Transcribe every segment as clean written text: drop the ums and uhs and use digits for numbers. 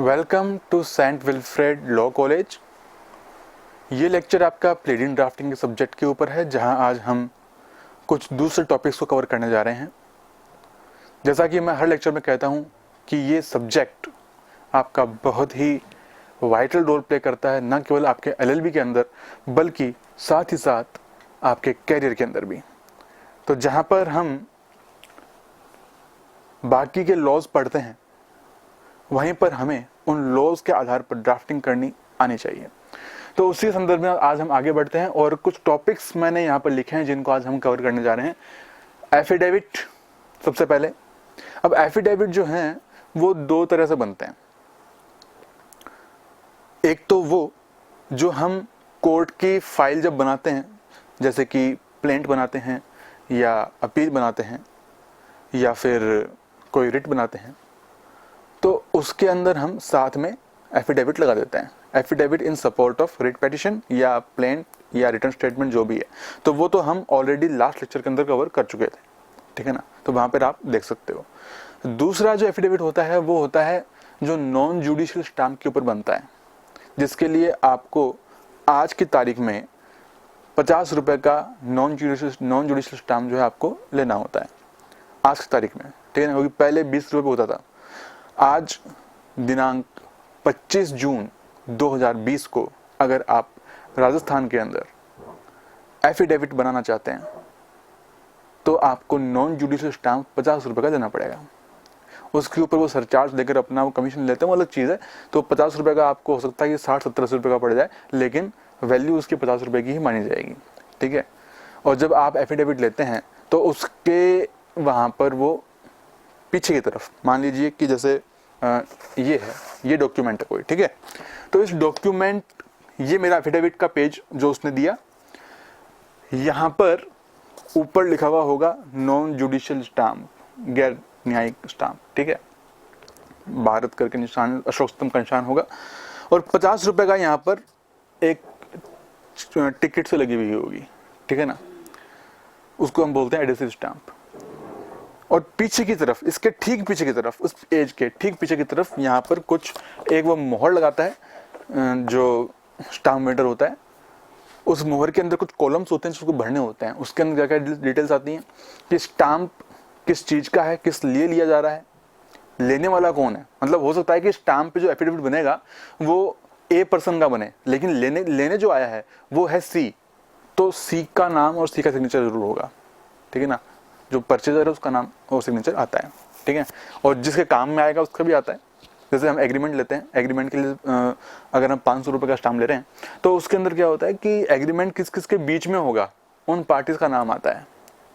Welcome to Saint Wilfrid law college. ये lecture आपका pleading drafting के सब्जेक्ट के ऊपर है, जहां आज हम कुछ दूसरे टॉपिक्स को कवर करने जा रहे हैं। जैसा कि मैं हर लेक्चर में कहता हूं कि ये सब्जेक्ट आपका बहुत ही वाइटल रोल प्ले करता है, न केवल आपके एलएलबी के अंदर बल्कि साथ ही साथ आपके कैरियर के अंदर भी। तो जहां पर हम बाकी के लॉज पढ़ते हैं, वहीं पर हमें उन लॉज के आधार पर ड्राफ्टिंग करनी आनी चाहिए। तो उसी संदर्भ में आज हम आगे बढ़ते हैं और कुछ टॉपिक्स मैंने यहाँ पर लिखे हैं जिनको आज हम कवर करने जा रहे हैं। एफिडेविट सबसे पहले। अब एफिडेविट जो हैं वो दो तरह से बनते हैं। एक तो वो जो हम कोर्ट की फाइल जब बनाते हैं, जैसे कि प्लेंट बनाते हैं या अपील बनाते हैं या फिर कोई रिट बनाते हैं, तो उसके अंदर हम साथ में एफिडेविट लगा देते हैं। Affidavit in support of writ petition या प्लेंट या रिटर्न स्टेटमेंट जो भी है, तो वो तो हम ऑलरेडी लास्ट लेक्चर के अंदर कवर कर चुके थे, ठीक है ना। तो वहां पर आप देख सकते हो। दूसरा जो एफिडेविट होता है वो होता है जो नॉन जुडिशियल स्टैम्प के ऊपर बनता है, जिसके लिए आपको आज की तारीख में 50 रुपए का नॉन जुडिशियल स्टैम्प जो है आपको लेना होता है आज की तारीख में, ठीक है ना। क्योंकि पहले 20 रुपए होता था। आज दिनांक 25 जून 2020 को अगर आप राजस्थान के अंदर एफिडेविट बनाना चाहते हैं तो आपको नॉन जुडिशियल स्टैम्प 50 रुपए का देना पड़ेगा। उसके ऊपर वो सरचार्ज देकर अपना वो कमीशन लेते हैं, वो अलग चीज़ है। तो 50 रुपए का आपको हो सकता है कि 60-70 रुपए का पड़ जाए, लेकिन वैल्यू उसकी 50 रुपए की ही मानी जाएगी, ठीक है। और जब आप एफिडेविट लेते हैं तो उसके वहाँ पर वो पीछे की तरफ मान लीजिए कि जैसे ये है, ये डॉक्यूमेंट है कोई, ठीक है। तो इस डॉक्यूमेंट, ये मेरा एफिडेविट का पेज जो उसने दिया, यहाँ पर ऊपर लिखा हुआ होगा नॉन जुडिशियल स्टैम्प, गैर न्यायिक स्टैम्प, ठीक है। भारत करके निशान, अशोक स्तंभ का निशान होगा और 50 रुपए का यहाँ पर एक टिकट से लगी हुई होगी, ठीक है ना। उसको हम बोलते हैं एडहेसिव स्टैम्प। और पीछे की तरफ, इसके ठीक पीछे की तरफ, उस पेज के ठीक पीछे की तरफ यहाँ पर कुछ एक वो मोहर लगाता है जो स्टाम्प मेटर होता है। उस मोहर के अंदर कुछ कॉलम्स होते हैं जिसको भरने होते हैं। उसके अंदर क्या क्या डिटेल्स आती हैं कि स्टाम्प किस चीज का है, किस लिए लिया जा रहा है, लेने वाला कौन है। मतलब हो सकता है कि स्टाम्प पे जो एफिडेविट बनेगा वो ए पर्सन का बने, लेकिन लेने जो आया है वो है सी, तो सी का नाम और सी का सिग्नेचर जरूर होगा, ठीक है ना। जो परचेजर है उसका नाम और सिग्नेचर आता है, ठीक है। और जिसके काम में आएगा उसका भी आता है। जैसे हम एग्रीमेंट लेते हैं, एग्रीमेंट के लिए अगर हम 500 रुपए का स्टाम्प ले रहे हैं तो उसके अंदर क्या होता है कि एग्रीमेंट किस किस के बीच में होगा, उन पार्टीज का नाम आता है,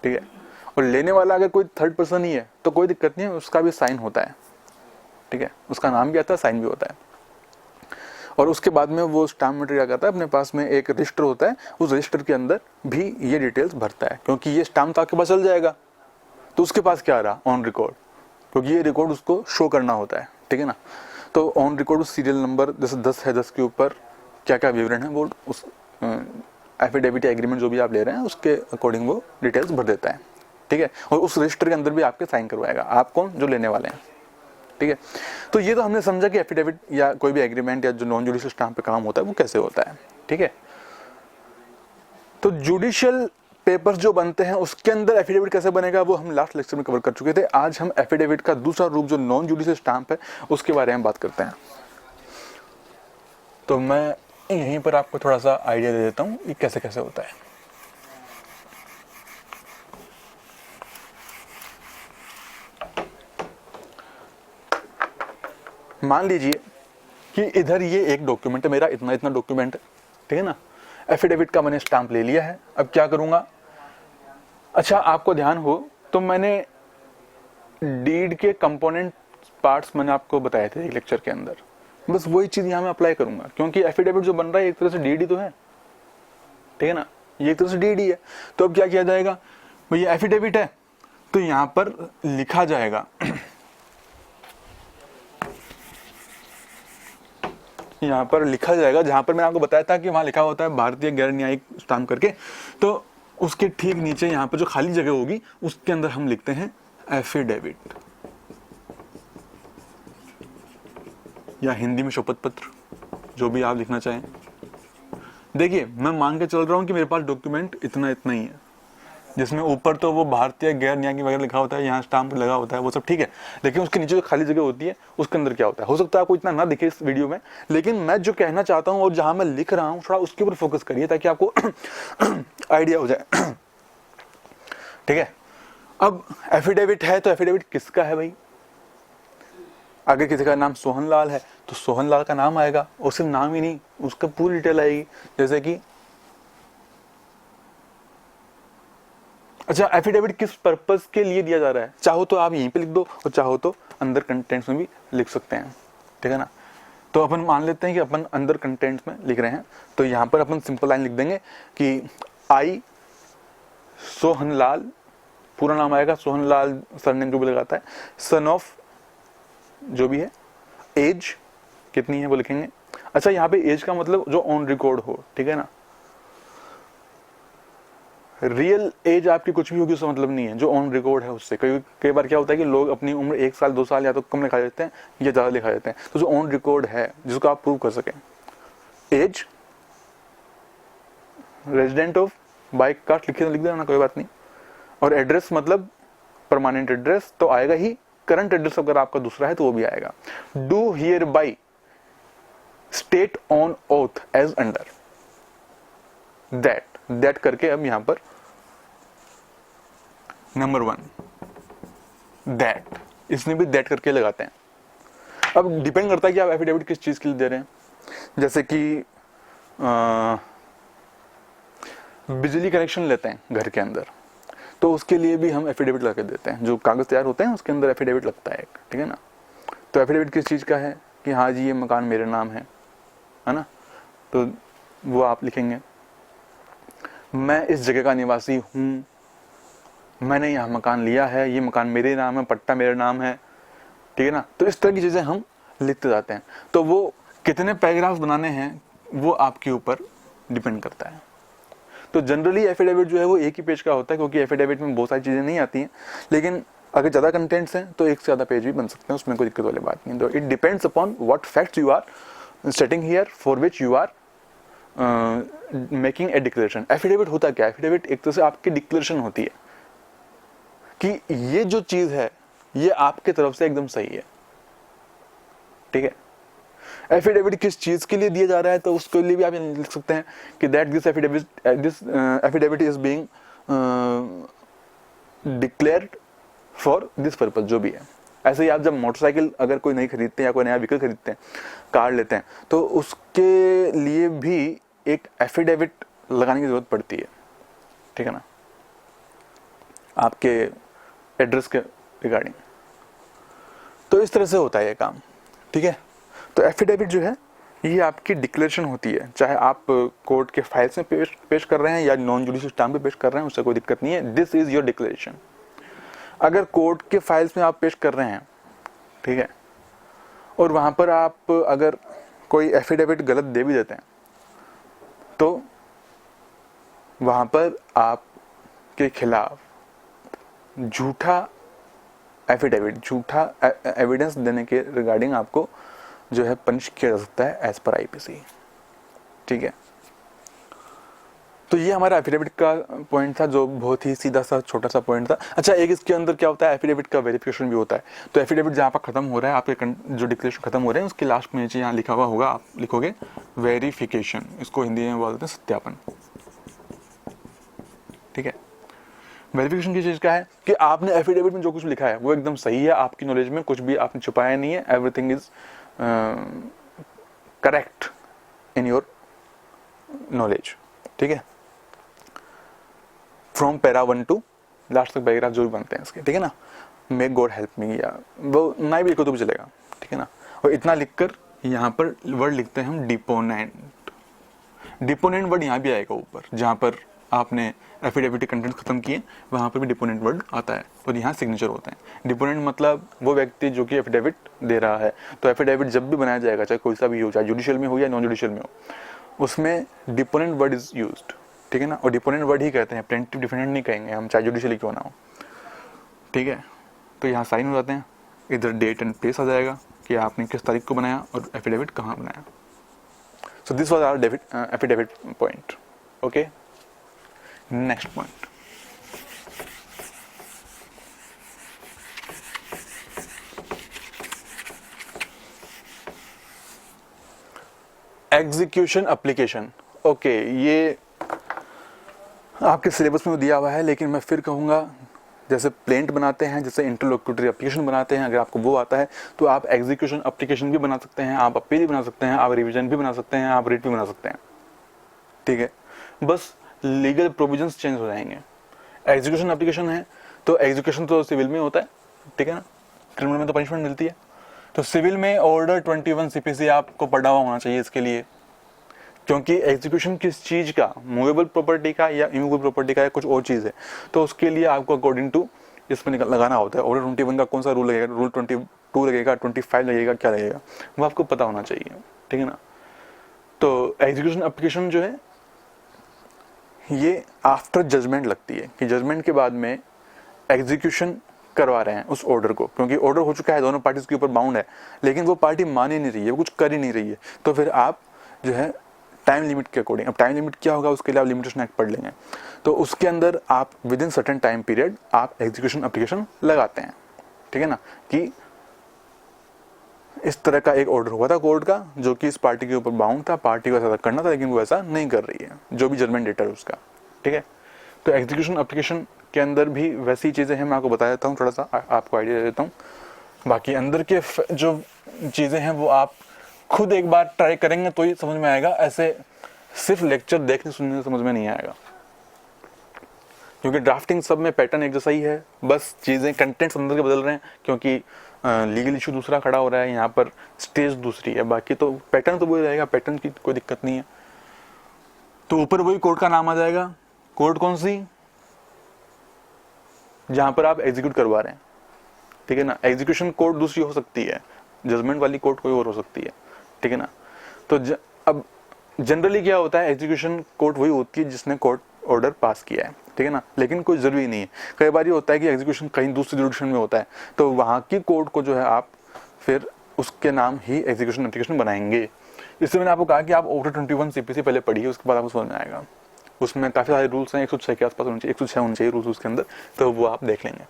ठीक है। और लेने वाला अगर कोई थर्ड पर्सन ही है तो कोई दिक्कत नहीं है, उसका भी साइन होता है, ठीक है। उसका नाम भी आता है, साइन भी होता है। और उसके बाद में वो स्टाम्प मेटर क्या करता है, अपने पास में एक रजिस्टर होता है, उस रजिस्टर के अंदर भी ये डिटेल्स भरता है, क्योंकि ये स्टाम्प तो आपके पास चल जाएगा तो उसके पास क्या रहा, ऑन रिकॉर्ड, क्योंकि ये रिकॉर्ड उसको शो करना होता है, ठीक है ना। तो ऑन रिकॉर्ड सीरियल नंबर जैसे 10 है, 10 के ऊपर क्या क्या विवरण है वो उस एफिडेविट या एग्रीमेंट जो भी आप ले रहे हैं उसके अकॉर्डिंग वो डिटेल्स भर देता है, ठीक है। और उस रजिस्टर के अंदर भी आपके साइन करवाएगा। आप कौन, जो लेने वाले हैं, ठीक है। तो ये तो हमने समझा कि एफिडेविट या कोई भी एग्रीमेंट या जो नॉन जुडिशियल स्टैम्प पे काम होता है वो कैसे होता है, ठीक है। तो जुडिशियल पेपर्स जो बनते हैं उसके अंदर एफिडेविट कैसे बनेगा वो हम लास्ट लेक्चर में कवर कर चुके थे। आज हम एफिडेविट का दूसरा रूप जो नॉन जुडिशियल स्टैम्प है उसके बारे में बात करते हैं। तो मैं यहीं पर आपको थोड़ा सा आइडिया दे देता हूं कि कैसे कैसे होता है। मान लीजिए कि इधर ये एक डॉक्यूमेंट है मेरा, इतना इतना डॉक्यूमेंट है, ठीक है ना। एफिडेविट का मैंने स्टैम्प ले लिया है। अब क्या करूंगा, अच्छा आपको ध्यान हो तो मैंने डीड के कंपोनेंट पार्ट्स मैंने आपको बताए थे एक लेक्चर के अंदर, बस वही चीज यहां मैं अप्लाई करूंगा, क्योंकि एफिडेविट जो बन रहा है एक तरह से डीड ही तो है, ठीक है ना। ये एक तरह से डीड ही है। तो अब क्या किया जाएगा, भैया एफिडेविट है तो यहां पर लिखा जाएगा यहाँ पर लिखा जाएगा, जहां पर मैंने आपको बताया था कि वहां लिखा होता है भारतीय गैर न्यायिक स्टैम्प करके, तो उसके ठीक नीचे यहाँ पर जो खाली जगह होगी उसके अंदर हम लिखते हैं एफिडेविट। या हिंदी में शपथ पत्र, जो भी आप लिखना चाहें। देखिए मैं मान के चल रहा हूँ कि मेरे पास डॉक्यूमेंट इतना ही है, जिसमें ऊपर तो वो भारतीय गैर न्यायिक वगैरह लिखा होता है, यहाँ स्टाम्प लगा होता है, वो सब ठीक है, लेकिन उसके नीचे जो खाली जगह होती है उसके अंदर क्या होता है, हो सकता है आपको इतना ना दिखे इस वीडियो में, लेकिन मैं जो कहना चाहता हूँ और जहां मैं लिख रहा हूँ थोड़ा उसके ऊपर फोकस करिए ताकि आपको आइडिया हो जाए। ठीक है, अब एफिडेविट है तो एफिडेविट किसका है भाई? अगर किसी का नाम सोहन लाल है तो सोहन लाल का नाम आएगा, और सिर्फ नाम ही नहीं, उसका पूरी डिटेल आएगी। जैसे कि अच्छा, एफिडेविट किस पर्पस के लिए दिया जा रहा है, चाहो तो आप यहीं पे लिख दो और चाहो तो अंदर कंटेंट्स में भी लिख सकते हैं, ठीक है ना। तो अपन मान लेते हैं कि अपन अंदर कंटेंट्स में लिख रहे हैं, तो यहाँ पर अपन सिंपल लाइन लिख देंगे कि आई सोहन लाल, पूरा नाम आएगा, सोहन लाल सरनेम जो भी लगाता है, सन ऑफ जो भी है, एज कितनी है वो लिखेंगे। अच्छा, यहाँ पे एज का मतलब जो ऑन रिकॉर्ड हो, ठीक है ना। रियल एज आपकी कुछ भी होगी उसका मतलब नहीं है, जो ऑन रिकॉर्ड है उससे। कई बार क्या होता है कि लोग अपनी उम्र 1 साल 2 साल या तो कम लिखा देते हैं या ज्यादा लिखा देते हैं, तो जो ऑन रिकॉर्ड है जिसको आप प्रूव कर सकें, एज, रेजिडेंट ऑफ, बाइक कार्ड लिख देना, कोई बात नहीं, और एड्रेस मतलब परमानेंट एड्रेस तो आएगा ही, करंट एड्रेस अगर आपका दूसरा है तो वो भी आएगा। Do hereby state on oath as under that करके अब यहां पर नंबर 1 दैट, इसमें भी दैट करके लगाते हैं। अब डिपेंड करता है कि आप एफिडेविट किस चीज के लिए दे रहे हैं। जैसे कि बिजली कनेक्शन लेते हैं घर के अंदर, तो उसके लिए भी हम एफिडेविट लगा के देते हैं, जो कागज तैयार होते हैं उसके अंदर एफिडेविट लगता है, ठीक है ना। तो एफिडेविट किस चीज का है कि हाँ जी ये मकान मेरे नाम है ना, तो वो आप लिखेंगे। मैं इस जगह का निवासी हूं, मैंने यहाँ मकान लिया है, ये मकान मेरे नाम है, पट्टा मेरे नाम है, ठीक है ना। तो इस तरह की चीजें हम लिखते जाते हैं। तो वो कितने पैराग्राफ बनाने हैं वो आपके ऊपर डिपेंड करता है। तो जनरली एफिडेविट जो है वो एक ही पेज का होता है, क्योंकि एफिडेविट में बहुत सारी चीजें नहीं आती हैं, लेकिन अगर ज्यादा कंटेंट्स हैं तो एक से ज्यादा पेज भी बन सकते हैं, उसमें कोई दिक्कत वाली बात नहीं। तो it depends upon what facts you are stating here for which you are making a declaration. Affidavit होता क्या है? एफिडेविट एक तरह से आपकी डिक्लेरेशन होती है कि ये जो चीज है ये आपके तरफ से एकदम सही है, ठीक है। एफिडेविट किस चीज के लिए दिया जा रहा है, तो उसके लिए भी आप लिख सकते हैं कि that this affidavit is being declared for this purpose, जो भी है। ऐसे ही आप जब मोटरसाइकिल अगर कोई नई खरीदते हैं या कोई नया व्हीकल खरीदते हैं, कार लेते हैं, तो उसके लिए भी एक एफिडेविट लगाने की जरूरत पड़ती है, ठीक है ना, आपके एड्रेस के रिगार्डिंग। तो इस तरह से होता है ये काम, ठीक है। तो एफिडेविट जो है ये आपकी डिक्लेरेशन होती है, चाहे आप कोर्ट के फाइल्स में पेश कर रहे हैं या नॉन जुडिशियल स्टाम्प पे पेश कर रहे हैं, उससे कोई दिक्कत नहीं है। This is your declaration. अगर कोर्ट के फाइल्स में आप पेश कर रहे हैं, ठीक है, और वहां पर आप अगर कोई एफिडेविट गलत दे भी देते हैं, तो वहां पर आपके खिलाफ झूठा एफिडेविट, झूठा एविडेंस देने के रिगार्डिंग आपको जो है पनिश किया जा सकता है एज पर आईपीसी, ठीक है। तो ये हमारा एफिडेविट का पॉइंट था, जो बहुत ही सीधा सा छोटा सा पॉइंट था। अच्छा, एक इसके अंदर क्या होता है, एफिडेविट का वेरिफिकेशन भी होता है। तो एफिडेविट जहाँ पर खत्म हो रहा है, आपके जो डिक्लेरेशन खत्म हो रहे हैं उसके लास्ट में नीचे यहाँ लिखा हुआ होगा, आप लिखोगे वेरिफिकेशन, इसको हिंदी में बोलते हैं सत्यापन, ठीक है। वेरिफिकेशन की चीज क्या है कि आपने एफिडेविट में जो कुछ लिखा है वो एकदम सही है, आपकी नॉलेज में कुछ भी आपने छुपाया नहीं है, everything is correct in your knowledge, ठीक है। फ्रॉम पैरा 1 to लास्ट तक पैराग्राफ जो भी बनते हैं इसके, ठीक है ना। मेक गॉड हेल्प मी, या वो ना भी लिखो तो भी चलेगा, ठीक है ना। और इतना लिखकर यहाँ पर वर्ड लिखते हैं हम डिपोनेंट। डिपोनेंट वर्ड यहाँ भी आएगा ऊपर, जहाँ पर आपने एफिडेविट कंटेंट खत्म किए वहां पर भी डिपोनेंट वर्ड आता है, और यहाँ सिग्नेचर होते हैं। डिपोनेंट मतलब वो व्यक्ति जो कि एफिडेविट दे रहा है। तो एफिडेविट जब भी बनाया जाएगा, चाहे कोई सा भी हो, चाहे जुडिशियल में हो या नॉन जुडिशियल में हो, उसमें डिपोनेंट वर्ड इज यूज्ड, ठीक है ना। और डिपोनेंट वर्ड ही कहते हैं, प्लेंटिफ डिफेंडेंट नहीं कहेंगे हम, चाहे जुडिशियली क्यों ना हो, ठीक है। तो यहाँ साइन हो जाते हैं, इधर डेट एंड प्लेस आ जाएगा कि आपने किस तारीख को बनाया और एफिडेविट कहाँ बनाया. So this was our affidavit point. Okay, next point. Execution application. Okay, ये आपके सिलेबस में दिया हुआ है, लेकिन मैं फिर कहूँगा जैसे प्लेंट बनाते हैं, जैसे इंटरलोक्यूटरी एप्लीकेशन बनाते हैं, अगर आपको वो आता है तो आप एग्जीक्यूशन एप्लीकेशन भी बना सकते हैं, आप अपील भी बना सकते हैं, आप रिवीजन भी बना सकते हैं, आप रिट भी बना सकते हैं. ठीक है, बस लीगल प्रोविजंस चेंज हो जाएंगे. एग्जीक्यूशन एप्लीकेशन है तो एग्जीक्यूशन तो सिविल में होता है, ठीक है ना, क्रिमिनल में तो पनिशमेंट मिलती है. तो सिविल में ऑर्डर 21 CPC आपको पढ़ा हुआ होना चाहिए इसके लिए, क्योंकि एग्जीक्यूशन किस चीज का, मूवेबल प्रॉपर्टी का या इमूवेबल प्रॉपर्टी का या कुछ और चीज है, तो उसके लिए आपको अकॉर्डिंग टू इसमें लगाना होता है. ऑर्डर 21 का कौन सा रूल लगेगा, रूल 22 लगेगा, 25 लगेगा, क्या लगेगा, वो आपको पता होना चाहिए. ठीक है ना. तो एग्जीक्यूशन एप्लीकेशन जो है ये आफ्टर जजमेंट लगती है, कि जजमेंट के बाद में एग्जीक्यूशन करवा रहे हैं उस ऑर्डर को, क्योंकि ऑर्डर हो चुका है, दोनों पार्टीज के ऊपर बाउंड है, लेकिन वो पार्टी मान ही नहीं रही है, वो कुछ कर ही नहीं रही है. तो फिर आप जो है टाइम लिमिट के अकॉर्डिंग, अब टाइम लिमिट क्या होगा उसके लिए आप लिमिटेशन एक्ट पढ़ लेंगे, तो उसके अंदर आप with in certain time period आप एग्जीक्यूशन एप्लीकेशन लगाते हैं. ठीक है ना, कि इस तरह का एक ऑर्डर हुआ था कोर्ट का जो कि इस पार्टी के ऊपर बाउंड था, पार्टी को ऐसा करना था, लेकिन वो ऐसा नहीं कर रही है, जो भी जजमेंट डेटर है उसका. ठीक है, तो एग्जीक्यूशन एप्लीकेशन के अंदर भी वैसी चीज़ें हैं, मैं आपको बता देता हूँ, थोड़ा सा आपको आइडिया दे देता हूँ. बाकी अंदर के जो चीज़ें हैं वो आप खुद एक बार ट्राई करेंगे तो ही समझ में आएगा, ऐसे सिर्फ लेक्चर देखने सुनने से समझ में नहीं आएगा, क्योंकि ड्राफ्टिंग सब में पैटर्न एक जैसा ही है, बस चीज़ें कंटेंट्स अंदर के बदल रहे हैं, क्योंकि लीगल इशू दूसरा खड़ा हो रहा है, यहाँ पर स्टेज दूसरी है, बाकी तो पैटर्न तो वही रहेगा, पैटर्न की कोई दिक्कत नहीं है. तो ऊपर वही कोर्ट का नाम आ जाएगा, कोर्ट कौन सी, जहां पर आप एग्जीक्यूट करवा रहे हैं. ठीक है ना, एग्जीक्यूशन कोर्ट दूसरी हो सकती है, जजमेंट वाली कोर्ट कोई और हो सकती है. ठीक है ना. तो अब जनरली क्या होता है, एग्जीक्यूशन कोर्ट वही होती है जिसने कोर्ट ऑर्डर पास किया है. ठीक है ना, लेकिन कोई जरूरी नहीं है. कई बार ये होता है कि एग्जीक्यूशन कहीं दूसरी जुडिक्शन में होता है, तो वहां की कोर्ट को जो है आप फिर उसके नाम ही एग्जीक्यूशन एप्लीकेशन बनाएंगे. इसलिए मैंने आपको कहा कि आप ऑर्डर 21 CPC पहले पढ़िए, उसके बाद आपको समझ में आएगा. उसमें काफी सारे रूल्स हैं, 106 के आसपास होने चाहिए, 106 होने चाहिए रूल्स उसके अंदर, तो वो आप देख लेंगे.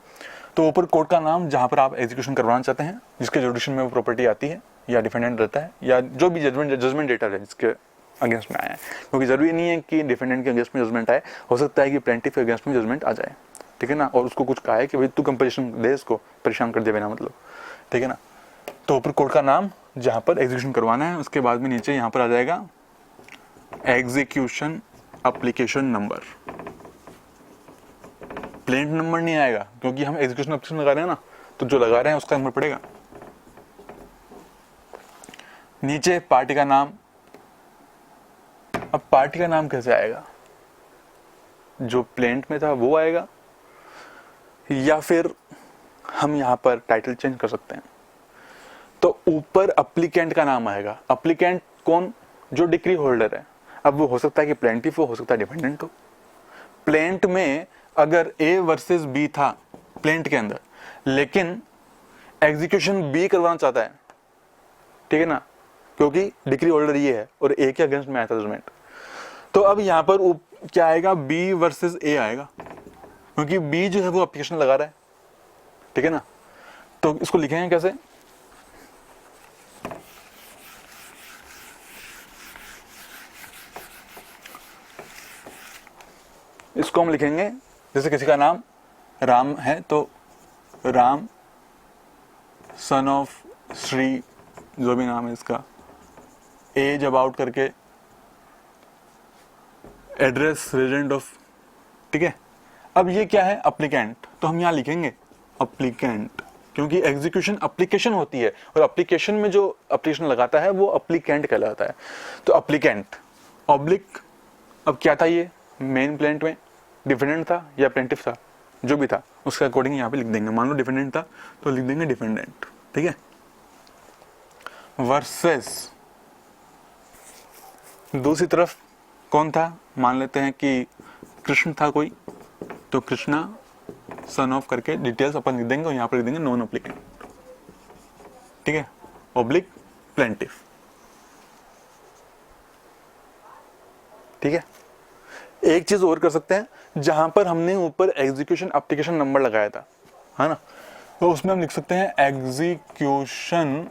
तो ऊपर कोर्ट का नाम जहां पर आप एग्जीक्यूशन करवाना चाहते हैं, जिसके जुडिक्शन में वो प्रॉपर्टी आती है या डिफेंडेंट रहता है, या जो भी जजमेंट डेटर है जिसके अगेंस्ट में आया है, क्योंकि जरूरी नहीं है कि डिफेंडेंट के अगेंस्ट में जजमेंट आए, हो सकता है कि प्लेंटिफ के अगेंस्ट में जजमेंट आ जाए. ठीक है ना, और उसको कुछ कहा है कि भाई तू कंपटीशन दे, इसको परेशान कर दे बिना मतलब. ठीक है ना. तो ऊपर कोर्ट का नाम जहां पर एग्जीक्यूशन करवाना है, उसके बाद में नीचे यहाँ पर आ जाएगा execution application number. Plaint number नहीं आएगा, क्योंकि हम एग्जीक्यूशन एप्लीकेशन लगा रहे हैं ना, तो जो लगा रहे हैं उसका नंबर पड़ेगा. नीचे पार्टी का नाम. अब पार्टी का नाम कैसे आएगा, जो प्लेंट में था वो आएगा, या फिर हम यहां पर टाइटल चेंज कर सकते हैं. तो ऊपर अप्लीकेंट का नाम आएगा. अप्लीकेंट कौन, जो डिक्री होल्डर है. अब वो हो सकता है कि प्लेंटिफ हो सकता है डिफेंडेंट हो. प्लेंट में अगर A वर्सेस B था प्लेंट के अंदर, लेकिन एग्जीक्यूशन B करवाना चाहता है, ठीक है ना, क्योंकि डिक्री होल्डर ये है और A के अगेंस्ट में आया था जजमेंट, तो अब यहां पर क्या आएगा, B वर्सेस A आएगा, क्योंकि B जो है वो एप्लीकेशन लगा रहा है. ठीक है ना. तो इसको लिखेंगे कैसे, इसको हम लिखेंगे जैसे किसी का नाम राम है तो राम सन ऑफ श्री, जो भी नाम है इसका, एज अबाउट करके, एड्रेस रेजिडेंट ऑफ. ठीक है. अब ये क्या है, अप्लीकेंट, तो हम यहां लिखेंगे अप्लीकेंट, क्योंकि एग्जीक्यूशन एप्लीकेशन होती है और एप्लीकेशन में जो एप्लीकेशन लगाता है वो अप्लीकेंट कहलाता है. तो अप्लीकेंट ऑब्लिक, अब क्या था ये, मेन प्लेंट में डिफेंडेंट था या प्लेंटिफ था, जो भी था उसके अकॉर्डिंग यहाँ पे लिख देंगे. मान लो डिफेंडेंट था तो लिख देंगे डिफेंडेंट. ठीक है. वर्सेस दूसरी तरफ कौन था, मान लेते हैं कि कृष्ण था कोई, तो कृष्णा सन ऑफ करके डिटेल्स अपन लिख देंगे और यहाँ पर लिख देंगे नॉन एप्लीकेंट. ठीक है. Oblique plaintiff. ठीक है, एक चीज और कर सकते हैं, जहां पर हमने ऊपर एग्जीक्यूशन एप्लीकेशन नंबर लगाया था, है ना, तो उसमें हम लिख सकते हैं एग्जीक्यूशन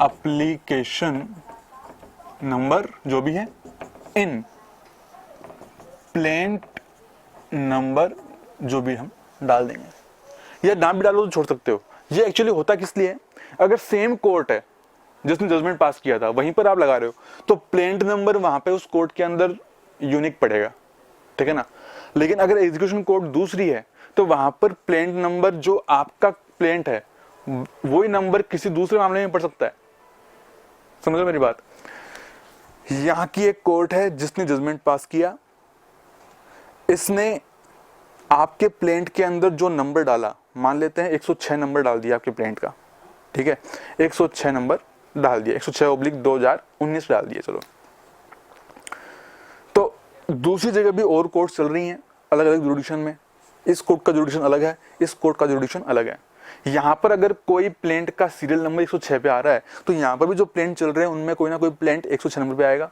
एप्लीकेशन नंबर जो भी है इन प्लेंट नंबर जो भी हम डाल देंगे, या नाम भी डालो तो छोड़ सकते हो। ये एक्चुअली होता किस लिए है, अगर सेम कोर्ट है जिसने जजमेंट पास किया था वहीं पर आप लगा रहे हो तो प्लेंट नंबर वहां पे उस कोर्ट के अंदर यूनिक पड़ेगा, ठीक है ना। लेकिन अगर एग्जीक्यूशन कोर्ट दूसरी है तो वहां पर प्लेंट नंबर जो आपका प्लेंट है वही नंबर किसी दूसरे मामले में पड़ सकता है। समझो मेरी बात, यहां की एक कोर्ट है जिसने जजमेंट पास किया, इसने आपके प्लेंट के अंदर जो नंबर डाला, मान लेते हैं 106 नंबर डाल दिया आपके प्लेंट का, ठीक है, 106 नंबर डाल दिया, 106/2019 डाल दिया, चलो। तो दूसरी जगह भी और कोर्ट चल रही हैं अलग अलग जुडिक्शन में, इस कोर्ट का जुडिक्शन अलग है, इस कोर्ट का जुडिक्शन अलग है। यहां पर अगर कोई प्लेंट का सीरियल नंबर 106 पे आ रहा है तो यहां पर भी जो प्लेंट चल रहे हैं उनमें कोई ना कोई प्लेंट 106 नंबर पे आएगा,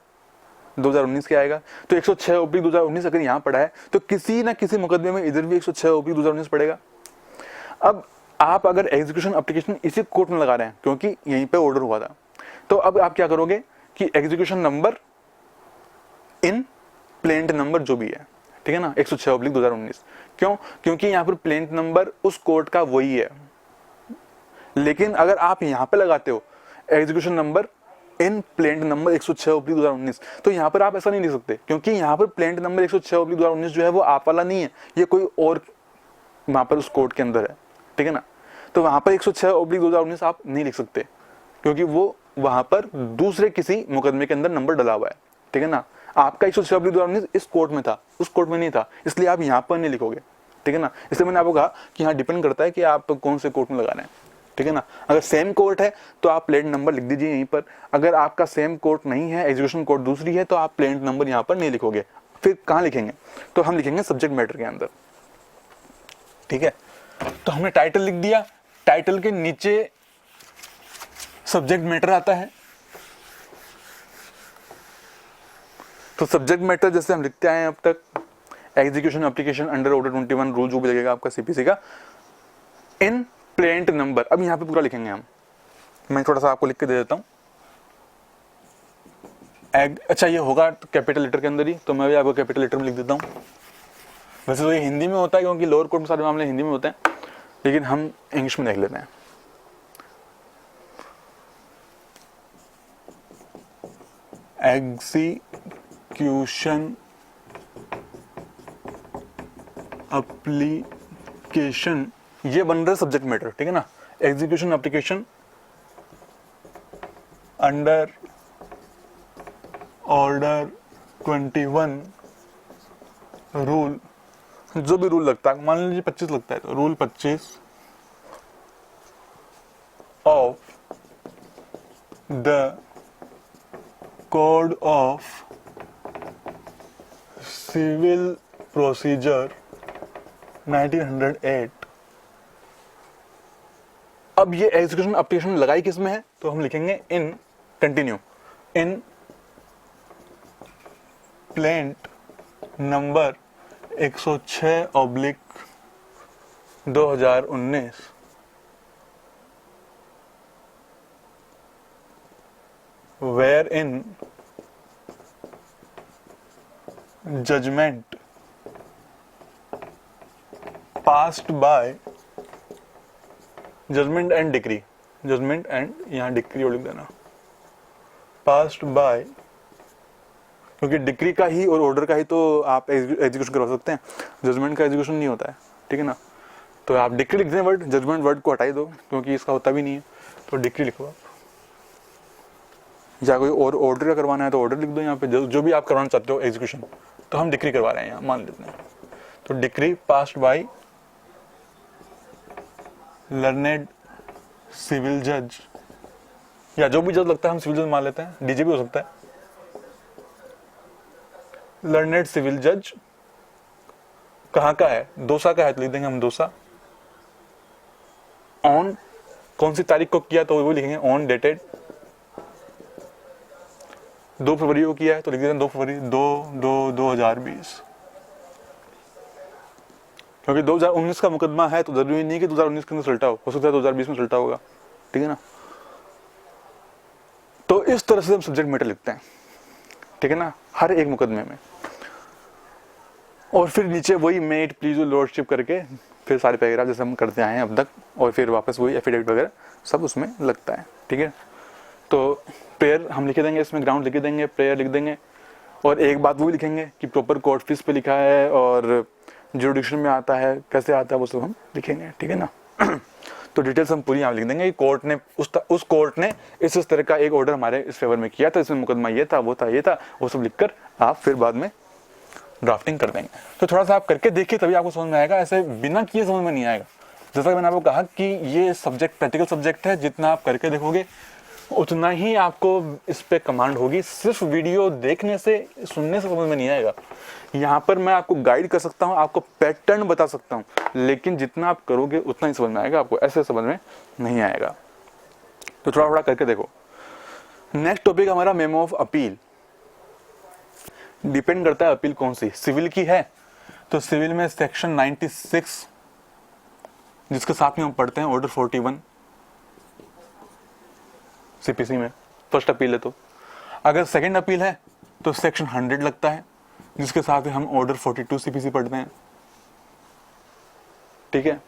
2019 के आएगा। तो 106/2019 अगर यहां पड़ा है तो किसी ना किसी मुकदमे में इधर भी 106/2019 पड़ेगा। अब आप अगर एग्जीक्यूशन एप्लीकेशन इसी कोर्ट में लगा रहे हैं क्योंकि यहीं पे ऑर्डर हुआ था, तो अब आप क्या करोगे कि execution number in plaint number जो भी है, ठीक है ना, 106/2019। क्यों? क्योंकि यहां पर प्लेंट नंबर उस कोर्ट का वही है। लेकिन अगर आप यहां पे लगाते हो execution number in plaint number 106/2019, तो यहां पर आप ऐसा नहीं लिख सकते क्योंकि यहां पर प्लेंट नंबर 106/2019 जो है वो आप वाला नहीं है, ये कोई और वहां पर उस कोर्ट के अंदर है, ठीक है ना। तो वहां पर 106/2019 आप नहीं लिख सकते क्योंकि वो वहां पर दूसरे किसी मुकदमे के अंदर नंबर डला हुआ है, ठीक है ना। आपका 106/2019 इस कोर्ट में था, उस कोर्ट में नहीं था, इसलिए आप यहां पर नहीं लिखोगे, ठीक है ना। इसलिए मैंने आपको कहा कि यहाँ डिपेंड करता है कि आप कौन से कोर्ट में लगा रहे हैं, ठीक है ना। अगर सेम कोर्ट है तो आप प्लेंट नंबर लिख दीजिए यहीं पर, अगर आपका सेम कोर्ट नहीं है, एग्जीक्यूशन कोर्ट दूसरी है, तो आप प्लेंट नंबर यहाँ पर नहीं लिखोगे। फिर कहाँ लिखेंगे? तो हम लिखेंगे सब्जेक्ट मैटर के अंदर, ठीक है। तो हमने टाइटल लिख दिया, टाइटल के नीचे सब्जेक्ट मैटर आता है। तो सब्जेक्ट मैटर जैसे हम लिखते आए हैं अब तक, execution application under order 21 rule जो भी लगेगा आपका सीपीसी का, इन प्लेंट नंबर। अब यहां पे पूरा लिखेंगे हम, मैं थोड़ा सा आपको लिख के दे देता हूं। अच्छा ये होगा कैपिटल लेटर के अंदर ही, तो मैं भी आपको कैपिटल लेटर में लिख देता हूं। वैसे तो ये हिंदी में होता है क्योंकि लोअर कोर्ट में सारे मामले हिंदी में होते हैं, लेकिन हम इंग्लिश में देख लेते हैं। एग्जीक्यूशन एप्लीकेशन, ये बन रहा है सब्जेक्ट मैटर, ठीक है ना। Execution application under order 21 rule, जो भी रूल लगता है, मान लीजिए 25 लगता है तो rule 25 of the code of civil procedure 1908। अब ये एग्जीक्यूशन एप्लीकेशन लगाई किस में है, तो हम लिखेंगे in, continue, in plaint number 106/2019 where in judgment passed by judgment and decree, judgment and यहां डिक्री और लिख देना, पास्ड बाय, क्योंकि डिक्री का ही और ऑर्डर का ही तो आप एग्जीक्यूशन करवा सकते हैं, जजमेंट का एग्जीक्यूशन नहीं होता है, ठीक है ना। तो आप डिक्री लिख दें वर्ड, जजमेंट वर्ड को हटाई दो क्योंकि इसका होता भी नहीं है, तो डिक्री लिखो आप। या कोई और ऑर्डर का करवाना है तो ऑर्डर लिख दो यहाँ पे, जो भी आप करवाना चाहते हो एग्जीक्यूशन, तो हम डिक्री करवा रहे हैं यहाँ, मान लेते हैं। तो decree passed by learned civil जज, या जो भी जज लगता है हम सिविल जज मान लेते हैं, डीजी भी हो सकता है, लर्नेड सिविल जज कहाँ का है, दौसा का है तो लिख देंगे हम दौसा, ऑन कौन सी तारीख को किया तो वो लिखेंगे ऑन डेटेड 2 फरवरी को किया है तो लिख देते हैं 2 फरवरी 2020, क्योंकि 2019 का मुकदमा है तो जरूरी नहीं कि 2019 के अंदर सल्टा हो सकता है 2020 में सल्टा होगा, ठीक है ना। तो इस तरह से हम सब्जेक्ट मैटर लिखते हैं, ठीक है ना, हर एक मुकदमे में। और फिर नीचे वही मेट प्लीज लॉर्डशिप करके फिर सारे पैराग्राफ जैसे हम करते आए हैं अब तक, और फिर वापस वही एफिडेविट वगैरह सब उसमें लगता है, ठीक है। तो प्रेयर हम लिख देंगे, इसमें ग्राउंड लिख देंगे, प्रेयर लिख देंगे, और एक बात वो भी लिखेंगे कि प्रॉपर कोर्ट फीस पे लिखा है और जुडिक्शन में आता है कैसे आता है वो सब हम लिखेंगे, ठीक है ना। तो डिटेल्स हम पूरी यहाँ लिख देंगे कि कोर्ट ने उस कोर्ट ने इस तरह का एक ऑर्डर हमारे इस फेवर में किया था, इसमें मुकदमा ये था वो था ये था, वो सब लिखकर आप फिर बाद में ड्राफ्टिंग कर देंगे। तो थोड़ा सा आप करके देखिए तभी आपको समझ में आएगा, ऐसे बिना किए समझ में नहीं आएगा। जैसा कि मैंने आपको कहा कि ये सब्जेक्ट प्रैक्टिकल सब्जेक्ट है, जितना आप करके देखोगे उतना ही आपको इस पे कमांड होगी। सिर्फ वीडियो देखने से सुनने से समझ में नहीं आएगा। यहाँ पर मैं आपको गाइड कर सकता हूँ, आपको पैटर्न बता सकता हूँ, लेकिन जितना आप करोगे उतना ही समझ में आएगा, आपको ऐसे समझ में नहीं आएगा। तो थोड़ा थोड़ा करके देखो। नेक्स्ट टॉपिक हमारा मेमो ऑफ अपील। डिपेंड करता है अपील कौन सी, सिविल की है तो सिविल में सेक्शन 96 जिसके साथ में हम पढ़ते हैं ऑर्डर 41 सीपीसी में फर्स्ट अपील है। तो अगर सेकंड अपील है तो सेक्शन 100 लगता है जिसके साथ में हम ऑर्डर 42 सीपीसी पढ़ते हैं, ठीक है।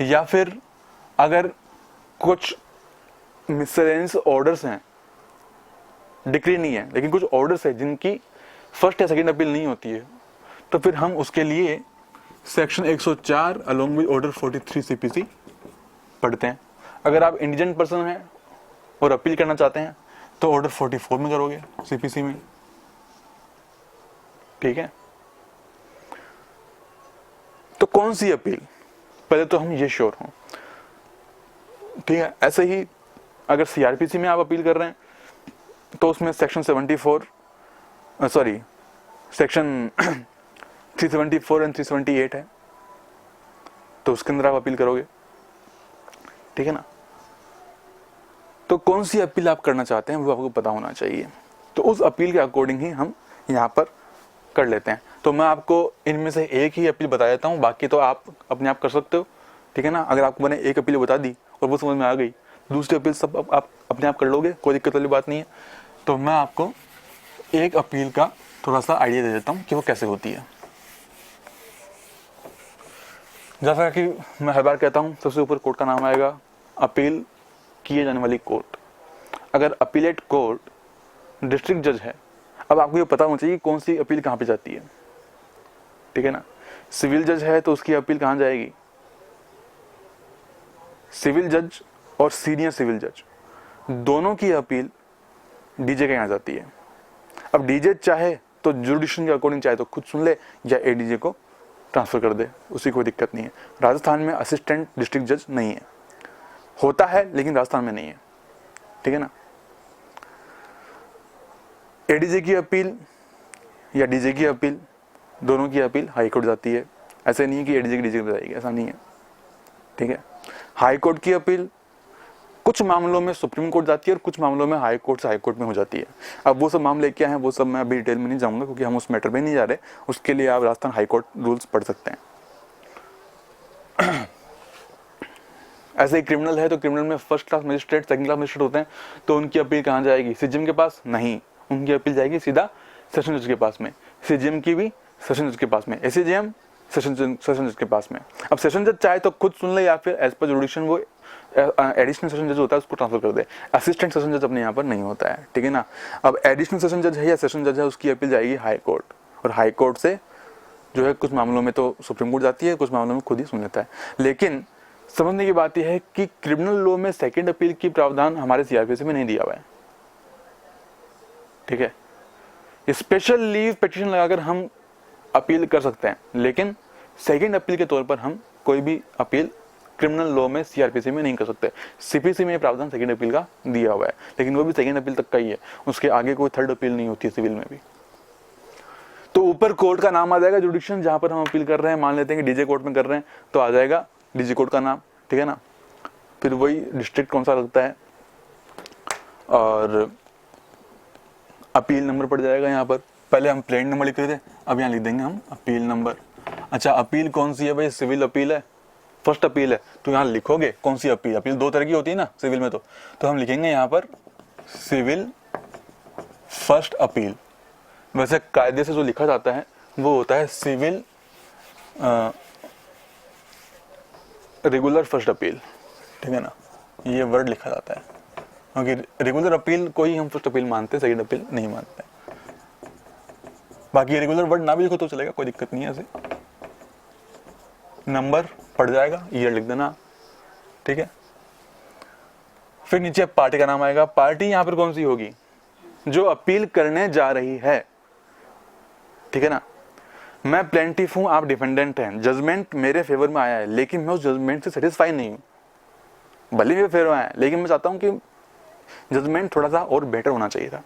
या फिर अगर कुछ मिसलेनियस ऑर्डर्स हैं, डिक्री नहीं है लेकिन कुछ ऑर्डर्स है जिनकी फर्स्ट या सेकंड अपील नहीं होती है, तो फिर हम उसके लिए section 104 along with order 43 CPC पढ़ते हैं। अगर आप इंडिजेंट पर्सन हैं और अपील करना चाहते हैं तो ऑर्डर 44 में करोगे सीपीसी में, ठीक है। तो कौन सी अपील, पहले तो हम ये श्योर हों, ठीक है। ऐसे ही अगर सीआरपीसी में आप अपील कर रहे हैं तो उसमें सेक्शन 374 एंड 378 है, तो उसके अंदर आप अपील करोगे, ठीक है ना। तो कौन सी अपील आप करना चाहते हैं वो आपको पता होना चाहिए, तो उस अपील के अकॉर्डिंग ही हम यहाँ पर कर लेते हैं। तो मैं आपको इनमें से एक ही अपील बता देता हूँ, बाकी तो आप अपने आप कर सकते हो, ठीक है ना। अगर आपको मैंने एक अपील बता दी और वो समझ में आ गई, दूसरी अपील सब आप अपने आप कर लोगे, कोई दिक्कत वाली बात नहीं है। तो मैं आपको एक अपील का थोड़ा सा आइडिया दे देता हूँ कि वो कैसे होती है। जैसा कि मैं हर बार कहता हूँ, सबसे ऊपर कोर्ट का नाम आएगा, अपील किए जाने वाली कोर्ट। अगर अपीलेट कोर्ट डिस्ट्रिक्ट जज है, अब आपको ये पता होना चाहिए कौन सी अपील कहाँ पे जाती है, ठीक है ना। सिविल जज है तो उसकी अपील कहाँ जाएगी, सिविल जज और सीनियर सिविल जज दोनों की अपील डीजे के यहाँ जाती है। अब डीजे चाहे तो जुडिशन के अकॉर्डिंग चाहे तो खुद सुन ले या एडीजे को ट्रांसफर कर दे, उसी कोई दिक्कत नहीं है। राजस्थान में असिस्टेंट डिस्ट्रिक्ट जज नहीं है, होता है लेकिन राजस्थान में नहीं है, ठीक है ना। एडीजे की अपील या डीजे की अपील, दोनों की अपील हाई कोर्ट जाती है। ऐसे नहीं है कि एडीजे की डीजे में जाएगी, ऐसा नहीं है, ठीक है। हाई कोर्ट की अपील कुछ मामलों में सुप्रीम कोर्ट जाती है और कुछ मामलों में हाई कोर्ट से हाई कोर्ट में हो जाती है। अब वो सब मामले क्या हैं वो सब मैं अभी डिटेल में नहीं जाऊंगा क्योंकि हम उस मैटर में नहीं जा रहे। उसके लिए आप राजस्थान हाई कोर्ट रूल्स पढ़ सकते हैं। ऐसे ही क्रिमिनल है तो क्रिमिनल में first class magistrate, second class magistrate होते हैं, तो उनकी अपील कहाँ जाएगी, सीजीएम के पास नहीं, उनकी अपील जाएगी सीधा सेशन जज के पास में। सीजीएम की भी सेशन जज के पास में, एसीजीएम सेशन जज के पास में। अब सेशन जज चाहे तो खुद सुन ले या फिर एज पर जुडिक्शन वो एडिशनल सेशन जज होता है उसको ट्रांसफर कर दे। असिस्टेंट सेशन जज अपने यहाँ पर नहीं होता है, ठीक है ना। अब एडिशनल सेशन जज है या सेशन जज है, उसकी अपील जाएगी हाई कोर्ट, और हाई कोर्ट से जो है कुछ मामलों में तो सुप्रीम कोर्ट जाती है, कुछ मामलों में खुद ही सुन लेता है। लेकिन समझने की बात यह है कि क्रिमिनल लॉ में सेकंड अपील की प्रावधान हमारे सीआरपीसी में नहीं दिया हुआ है, ठीक है। स्पेशल लीव पिटीशन लगाकर हम अपील कर सकते हैं, लेकिन सेकंड अपील के तौर पर हम कोई भी अपील क्रिमिनल लॉ में सीआरपीसी में नहीं कर सकते। सीपीसी में प्रावधान सेकंड अपील का दिया हुआ है, लेकिन वो भी सेकंड अपील तक का ही है, उसके आगे कोई थर्ड अपील नहीं होती सिविल में भी। तो ऊपर कोर्ट का नाम आ जाएगा जुडिक्शन, जहां पर हम अपील कर रहे हैं, मान लेते हैं कि डीजे कोर्ट में कर रहे हैं तो आ जाएगा डीजे कोर्ट का नाम, ठीक है ना। फिर वही डिस्ट्रिक्ट कौन सा लगता है और अपील नंबर पड़ जाएगा यहाँ पर। पहले हम प्लेंट नंबर लिख रहे थे, अब यहाँ लिख देंगे हम अपील नंबर। अच्छा, अपील कौन सी है भाई? सिविल अपील है, फर्स्ट अपील है। तो यहाँ लिखोगे कौन सी अपील? अपील दो तरह की होती है ना सिविल में, तो हम लिखेंगे यहाँ पर सिविल फर्स्ट अपील। वैसे कायदे से जो लिखा जाता है वो होता है सिविल रेगुलर फर्स्ट अपील, ठीक है ना, ये वर्ड लिखा जाता है, क्योंकि रेगुलर अपील को ही हम फर्स्ट अपील मानते हैं, सेकंड अपील नहीं मानते। बाकी रेगुलर वर्ड ना भी लिखो तो चलेगा, कोई दिक्कत नहीं है। ऐसे नंबर पड़ जाएगा, ईयर लिख देना, ठीक है। फिर नीचे पार्टी का नाम आएगा। पार्टी यहां पर कौन सी होगी? जो अपील करने जा रही है, ठीक है ना। मैं प्लेंटिफ हूं, आप डिफेंडेंट हैं, जजमेंट मेरे फेवर में आया है, लेकिन मैं उस जजमेंट से सेटिस्फाई नहीं हूं। भले मेरे फेवर में आया, लेकिन मैं चाहता हूं कि जजमेंट थोड़ा सा और बेटर होना चाहिए था,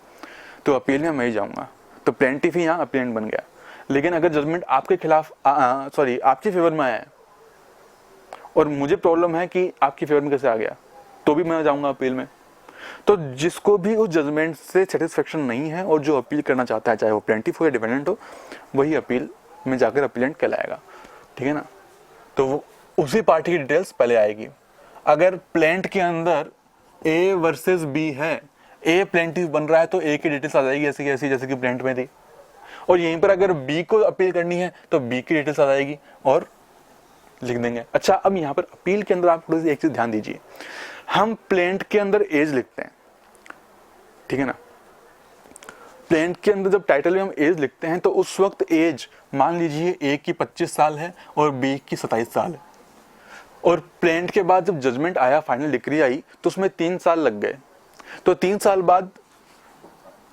तो अपील में मैं ही जाऊंगा। तो प्लेंटिफ ही यहाँ अपीलेंट बन गया। लेकिन अगर जजमेंट आपके खिलाफ आपके फेवर में आया है और मुझे प्रॉब्लम है कि आपके फेवर में कैसे आ गया, तो भी मैं जाऊंगा अपील में। तो जिसको भी उस जजमेंट से सेटिस्फेक्शन नहीं है और जो अपील करना चाहता है, चाहे वो प्लेंटिफ हो या डिफेंडेंट हो, वही अपील में जाकर अपीलेंट कहलाएगा, ठीक है ना। तो वो उसी पार्टी की डिटेल्स पहले आएगी। अगर प्लेंट के अंदर ए वर्सेस बी है, ए प्लेंटिफ बन रहा है, तो ए की डिटेल्स आ जाएगी ऐसी की ऐसी, जैसे कि प्लेंट में थी। और यहीं पर अगर बी को अपील करनी है तो बी की डिटेल्स आ जाएगी और लिख देंगे। अच्छा, अब यहाँ पर अपील के अंदर आप थोड़ी सी एक चीज ध्यान दीजिए, हम प्लेंट के अंदर एज लिखते हैं, ठीक है ना। प्लेंट के अंदर जब टाइटल में हम एज लिखते हैं तो उस वक्त एज मान लीजिए ए की 25 साल है और बी की 27 साल है। और प्लेंट के बाद जब जजमेंट आया, फाइनल डिक्री आई, तो उसमें 3 साल लग गए। तो 3 साल बाद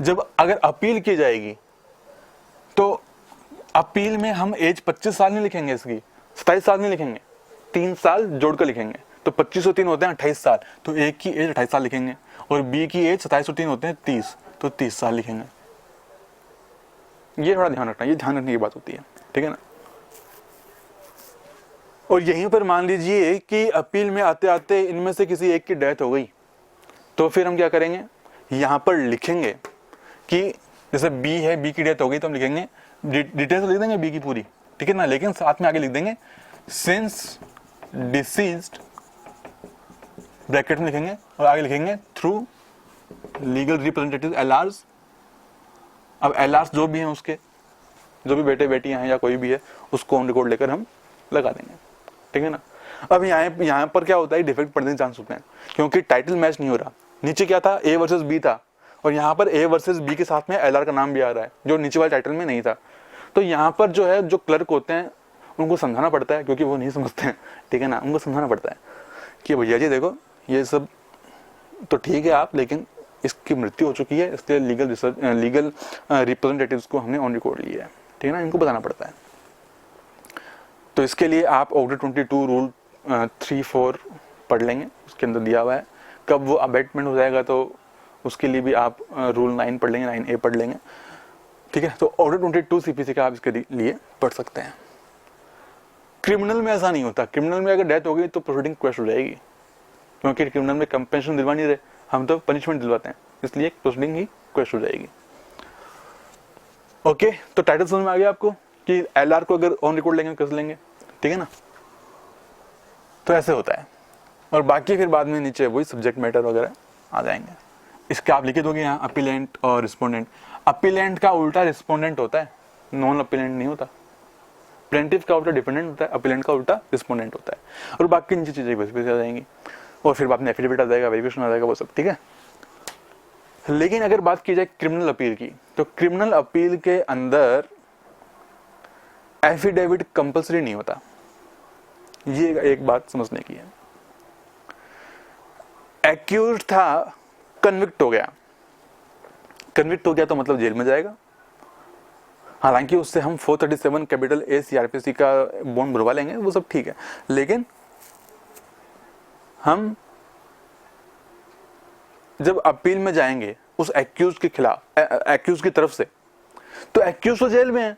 जब अगर अपील की जाएगी तो अपील में हम एज 25 साल नहीं लिखेंगे, इसकी 27 साल नहीं लिखेंगे, 3 साल जोड़कर लिखेंगे। तो 25 और 3 होते हैं 28 साल, तो ए की एज 28 साल लिखेंगे और बी की एज 27 और 3 होते हैं 30, तो 30 साल लिखेंगे। ये थोड़ा ध्यान रखना, ये ध्यान रखने की बात होती है, ठीक है ना। और यहीं पर मान लीजिए कि अपील में आते आते इनमें से किसी एक की डेथ हो गई, तो फिर हम क्या करेंगे, यहां पर लिखेंगे कि जैसे बी है, बी की डेथ हो गई, तो हम लिखेंगे डिटेल्स लिख देंगे बी की पूरी, ठीक है ना, लेकिन साथ में आगे लिख देंगे सिंस डिसीज्ड, ब्रैकेट में लिखेंगे और आगे लिखेंगे थ्रू लीगल रिप्रेजेंटेटिव एलआरस। अब एलआरस जो भी हैं, उसके जो भी बेटे बेटियां हैं या कोई भी है, उसको ऑन रिकॉर्ड लेकर हम लगा देंगे, ठीक है ना। अब यहाँ पर क्या होता है, डिफेक्ट पड़ने के चांस होते हैं, क्योंकि टाइटल मैच नहीं हो रहा। नीचे क्या था, ए वर्सेस बी था, और यहाँ पर ए वर्सेस बी के साथ में एलआर का नाम भी आ रहा है, जो नीचे वाले टाइटल में नहीं था। तो यहाँ पर जो है, जो क्लर्क होते हैं उनको समझाना पड़ता है, क्योंकि वो नहीं समझते हैं, ठीक है ना। उनको समझाना पड़ता है कि भैया जी देखो, ये सब तो ठीक है आप, लेकिन इसकी मृत्यु हो चुकी है, इसलिए लीगल रिप्रेजेंटेटिव्स को हमने ऑन रिकॉर्ड लिया है, ठीक है ना, इनको बताना पड़ता है। तो इसके लिए आप ऑर्डर 22 रूल 3-4 पढ़ लेंगे, उसके अंदर दिया हुआ है। कब वो अबेटमेंट हो जाएगा तो उसके लिए भी आप रूल 9 पढ़ लेंगे, 9A पढ़ लेंगे, ठीक है। तो ऑर्डर 22 CPC का आप इसके लिए पढ़ सकते हैं। क्रिमिनल में ऐसा नहीं होता। क्रिमिनल में अगर डेथ हो गई तो प्रोसीडिंग क्वेश्चन हो जाएगी, क्योंकि क्रिमिनल में कंपेंसेशन दिलवा नहीं रहे, हम तो पनिशमेंट दिलवाते हैं, इसलिए प्रोसीडिंग ही क्वेश्चन हो जाएगी। ओके, तो टाइटल समझ में आ गया आपको कि एलआर को अगर ऑन रिकॉर्ड लेंगे कैसे लेंगे, ठीक है ना। तो ऐसे होता है, और बाकी फिर बाद में नीचे वही सब्जेक्ट मैटर वगैरह आ जाएंगे। इसके आप लिखे दोगे यहाँ अपीलेंट और रिस्पोंडेंट। अपीलेंट का उल्टा रिस्पोंडेंट होता है, नॉन अपीलेंट नहीं होता। प्लेंटिफ का उल्टा डिफेंडेंट होता है, अपीलेंट का उल्टा रिस्पोंडेंट होता है। और बाकी नीचे चीजें बस आ जाएंगी, और फिर बाद में एफिडेविट आ जाएगा, वेरिफिकेशन आ जाएगा, वो सब ठीक है। लेकिन अगर बात की जाए क्रिमिनल अपील की, तो क्रिमिनल अपील के अंदर एफिडेविट कंपल्सरी नहीं होता। ये एक बात समझने की है। एक्यूज्ड था, कन्विक्ट हो गया, कन्विक्ट हो गया तो मतलब जेल में जाएगा। हालांकि उससे हम 437 कैपिटल A CRPC का बॉन्ड भरवा लेंगे, वो सब ठीक है, लेकिन हम जब अपील में जाएंगे उस एक्यूज के खिलाफ, एक्यूज की तरफ से, तो एक्यूज तो जेल में है।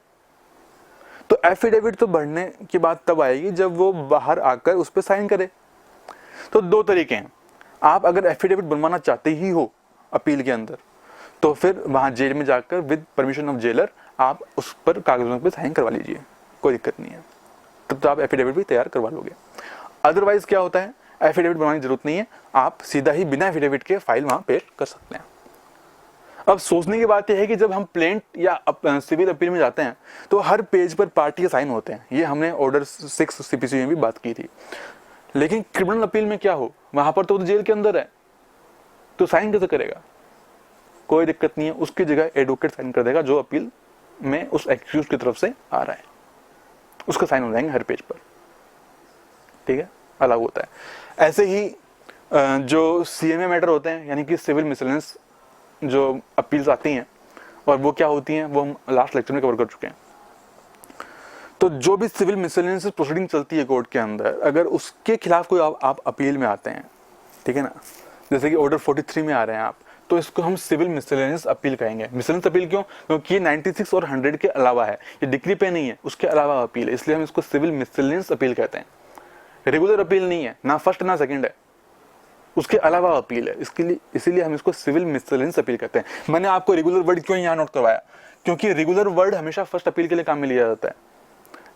तो एफिडेविट तो बढ़ने की बात तब आएगी जब वो बाहर आकर उस पर साइन करे। तो दो तरीके हैं, आप अगर एफिडेविट बनवाना चाहते ही हो अपील के अंदर तो फिर वहां जेल में जाकर विद परमिशन ऑफ जेलर आप उस पर कागजों पर साइन करवा लीजिए, कोई दिक्कत नहीं है, तब तो आप एफिडेविट भी तैयार करवा लोगे। अदरवाइज क्या होता है, एफिडेविट बनवाने की जरूरत नहीं है, आप सीधा ही बिना एफिडेविट के फाइल वहां पेश कर सकते हैं। अब सोचने की बात यह है कि जब हम प्लेंट या सिविल अपील में जाते हैं तो हर पेज पर पार्टी के साइन होते हैं, ये हमने ऑर्डर 6 सीपीसी में भी बात की थी। लेकिन क्रिमिनल अपील में क्या हो, वहां पर तो जेल के अंदर है, तो साइन कैसे करेगा? कोई दिक्कत नहीं है, उसकी जगह एडवोकेट साइन कर देगा जो अपील में उस एक्यूज की तरफ से आ रहा है, उसका साइन हो जाएंगे हर पेज पर, ठीक है, अलग होता है। ऐसे ही जो सीएमए मैटर होते हैं यानी कि सिविल मिसलेनियस जो अपील्स आती हैं, और वो क्या होती हैं वो हम लास्ट लेक्चर में कवर कर चुके हैं। तो जो भी सिविल मिसलेनियस प्रोसीडिंग चलती है कोर्ट के अंदर, अगर उसके खिलाफ कोई आप अपील में आते हैं, ठीक है ना, जैसे कि ऑर्डर 43 में आ रहे हैं आप, तो इसको हम सिविल मिसलेनियस अपील कहेंगे। मिसलेनियस अपील क्यों? क्योंकि ये 96 और 100 के अलावा है, ये डिक्री पे नहीं है, उसके अलावा अपील है, इसलिए हम इसको सिविल मिसलेनियस अपील कहते हैं। रेगुलर अपील नहीं है, ना फर्स्ट ना सेकंड है, उसके अलावा अपील है, इसके लिए इसीलिए हम इसको सिविल मिसलेनियस अपील कहते हैं। मैंने आपको रेगुलर वर्ड क्यों यहाँ नोट करवाया, क्योंकि रेगुलर वर्ड हमेशा फर्स्ट अपील के लिए काम में लिया जाता है,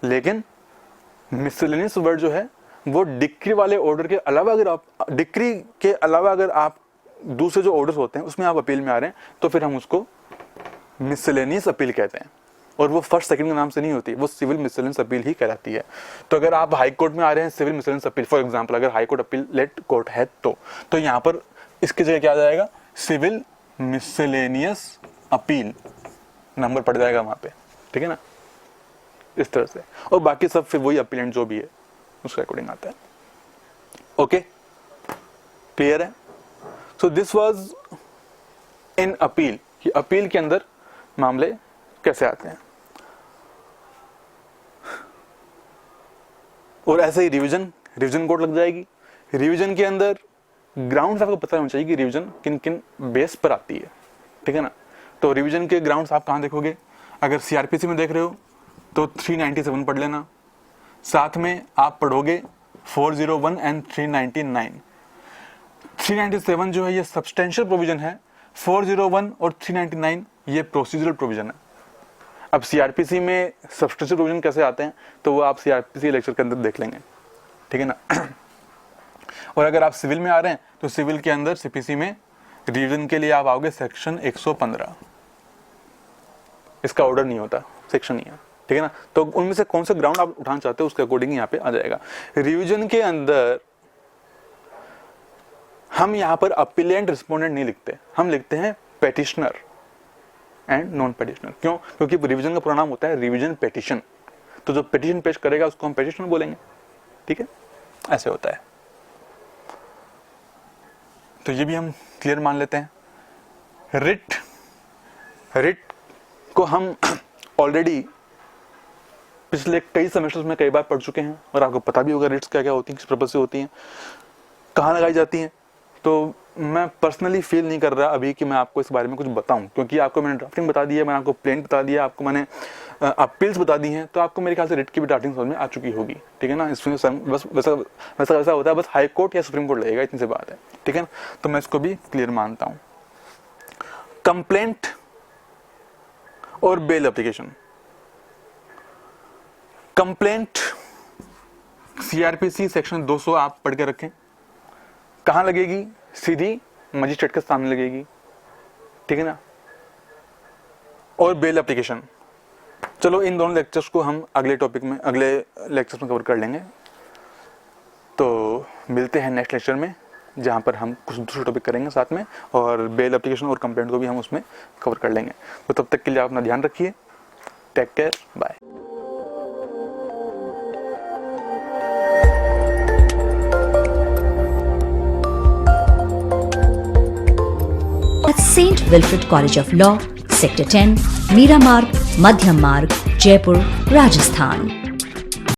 लेकिन मिसलेनियस वर्ड जो है वो डिक्री वाले ऑर्डर के अलावा, अगर आप डिक्री के अलावा अगर आप दूसरे जो ऑर्डर्स होते हैं उसमें आप अपील में आ रहे हैं तो फिर हम उसको मिसलेनियस अपील कहते हैं, और वो फर्स्ट सेकंड के नाम से नहीं होती, वो सिविल मिसलेनियस अपील ही कहलाती है। तो अगर आप हाई कोर्ट में आ रहे हैं civil miscellaneous appeal, for example अगर high court appellate court है तो यहाँ पर इसकी जगह क्या आ जाएगा, सिविल मिसलेनियस अपील नंबर पड़ जाएगा वहां पे, ठीक है ना, इस तरह से। और बाकी सब फिर वही अपीलेंट जो भी है उसके अकॉर्डिंग आता है। ओके, क्लियर है? सो दिस वाज इन अपील, कि अपील के अंदर मामले कैसे आते हैं। और ऐसे ही रिवीजन कोर्ट लग जाएगी। रिवीजन के अंदर ग्राउंड्स आपको पता होना चाहिए कि रिवीजन किन किन बेस पर आती है, ठीक है ना। तो रिवीजन के ग्राउंड्स आप कहां देखोगे, अगर सीआरपीसी में देख रहे हो तो 397 पढ़ लेना, साथ में आप पढ़ोगे 401 एंड 399। 397 जो है ये सब्सटेंशियल प्रोविजन है, 401 और 399 ये प्रोसीजरल प्रोविजन है। अब सीआरपीसी में सब्सटेंशियल प्रोविजन कैसे आते हैं तो वो आप सीआरपीसी लेक्चर के अंदर देख लेंगे, ठीक है ना। और अगर आप सिविल में आ रहे हैं तो सिविल के अंदर सीपीसी में रिवीजन के लिए आप आओगे सेक्शन 115, इसका ऑर्डर नहीं होता, सेक्शन ही है, ठीक है ना। तो उनमें से कौन सा ग्राउंड आप उठाना चाहते हो उसके अकॉर्डिंग यहाँ पे आ जाएगा। रिवीजन के अंदर हम यहाँ पर अपीलेंट रिस्पोंडेंट नहीं लिखते, हम लिखते हैं पेटिशनर एंड नॉन पेटिशनर। क्यों? क्योंकि रिवीजन का पूरा नाम होता है रिवीजन पेटिशन, तो जो पेटिशन पेश करेगा उसको हम पेटिशनर बोलेंगे, ठीक है, ऐसे होता है। तो ये भी हम क्लियर मान लेते हैं। रिट को हम ऑलरेडी पिछले कई सेमेस्टर्स में कई बार पढ़ चुके हैं, और आपको पता भी होगा रिट्स क्या क्या होती हैं, किस पर्पज से होती हैं, कहाँ लगाई जाती हैं। तो मैं पर्सनली फील नहीं कर रहा अभी कि मैं आपको इस बारे में कुछ बताऊं, क्योंकि आपको मैंने ड्राफ्टिंग बता दी है, मैंने आपको प्लेंट बता दिया, आपको मैंने अपील्स बता दी हैं, तो आपको मेरे ख्याल से रिट की भी ड्राफ्टिंग समझ में आ चुकी होगी, ठीक है ना। इसमें बस वैसा होता है, बस हाई कोर्ट या सुप्रीम कोर्ट लगेगा, इतनी सी बात है, ठीक है ना। तो मैं इसको भी क्लियर मानता हूं। कंप्लेंट और bail application. Complaint CrPC section 200 आप पढ़ के रखें, कहां लगेगी, सीधी मजिस्ट्रेट के सामने लगेगी, ठीक है ना। और बेल एप्लीकेशन, चलो इन दोनों लेक्चर्स को हम अगले लेक्चर्स में कवर कर लेंगे। तो मिलते हैं नेक्स्ट लेक्चर में, जहां पर हम कुछ दूसरे टॉपिक करेंगे साथ में, और बेल एप्लीकेशन और कंप्लेंट को भी हम उसमें कवर कर लेंगे। तो तब तक के लिए आप अपना ध्यान रखिए, take care, bye. At St. Wilfrid College of Law, Sector 10, Meera Marg, Madhyam Marg, Jaipur, Rajasthan.